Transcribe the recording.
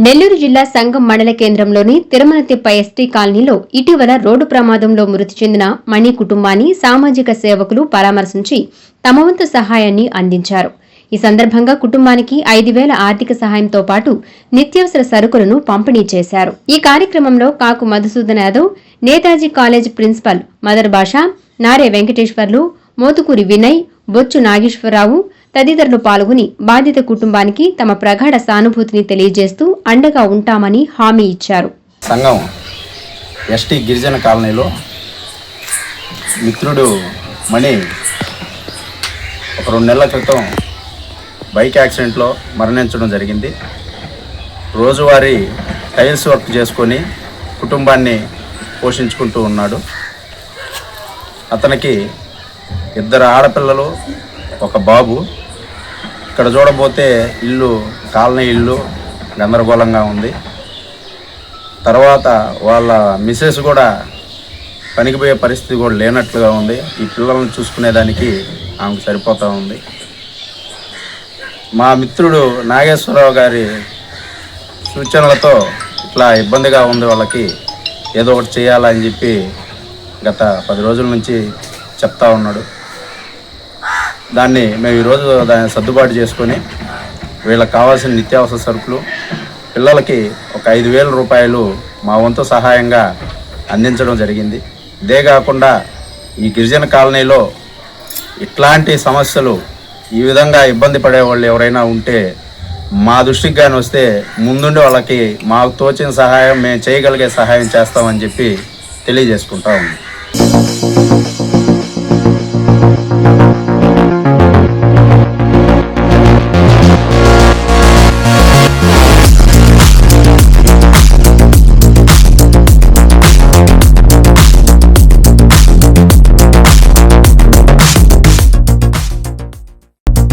నెల్లూరు జిల్లా సంగం మండల కేంద్రంలోని తిరుమలతిప్ప ఎస్టీ కాలనీలో ఇటీవల రోడ్డు ప్రమాదంలో మృతి చెందిన మణి కుటుంబాన్ని సామాజిక సేవకులు పరామర్శించి తమ వంతు సహాయాన్ని అందించారు. ఈ సందర్భంగా కుటుంబానికి 5,000 ఆర్థిక సహాయంతో పాటు నిత్యావసర సరుకులను పంపిణీ చేశారు. ఈ కార్యక్రమంలో కాకు మధుసూదన్ యాదవ్, నేతాజీ కాలేజ్ ప్రిన్సిపల్ మదర్ బాషా, నారే వెంకటేశ్వర్లు, మోతుకూరి వినయ్, బొచ్చు నాగేశ్వరరావు తదితరులు పాల్గొని బాధిత కుటుంబానికి తమ ప్రగాఢ సానుభూతిని తెలియజేస్తూ అండగా ఉంటామని హామీ ఇచ్చారు. సంఘం ఎస్టీ గిరిజన కాలనీలో మిత్రుడు మణి ఒక 2 నెలల క్రితం బైక్ యాక్సిడెంట్లో మరణించడం జరిగింది. రోజువారీ టైల్స్ వర్క్ చేసుకొని కుటుంబాన్ని పోషించుకుంటూ ఉన్నాడు. అతనికి 2 ఆడపిల్లలు, ఒక బాబు. ఇక్కడ చూడబోతే కాలనీ ఇల్లు గందరగోళంగా ఉంది. తర్వాత వాళ్ళ మిసెస్ కూడా పనికి పోయే పరిస్థితి కూడా లేనట్లుగా ఉంది. ఈ పిల్లలను చూసుకునేదానికి ఆమెకు సరిపోతూ ఉంది. మా మిత్రుడు నాగేశ్వరరావు గారి సూచనలతో ఇట్లా ఇబ్బందిగా ఉంది, వాళ్ళకి ఏదో ఒకటి చేయాలని చెప్పి గత 10 రోజుల నుంచి చెప్తా ఉన్నాడు. దాన్ని మేము ఈరోజు దాన్ని సర్దుబాటు చేసుకొని వీళ్ళకి కావాల్సిన నిత్యావసర సరుకులు, పిల్లలకి ఒక 5,000 రూపాయలు మా వంతు సహాయంగా అందించడం జరిగింది. ఇదే కాకుండా ఈ గిరిజన కాలనీలో ఇట్లాంటి సమస్యలు ఈ విధంగా ఇబ్బంది పడేవాళ్ళు ఎవరైనా ఉంటే మా దృష్టికి కానీ వస్తే ముందుండి వాళ్ళకి మాకు తోచిన సహాయం, మేము చేయగలిగే సహాయం చేస్తామని చెప్పి తెలియజేసుకుంటా ఉన్నాం.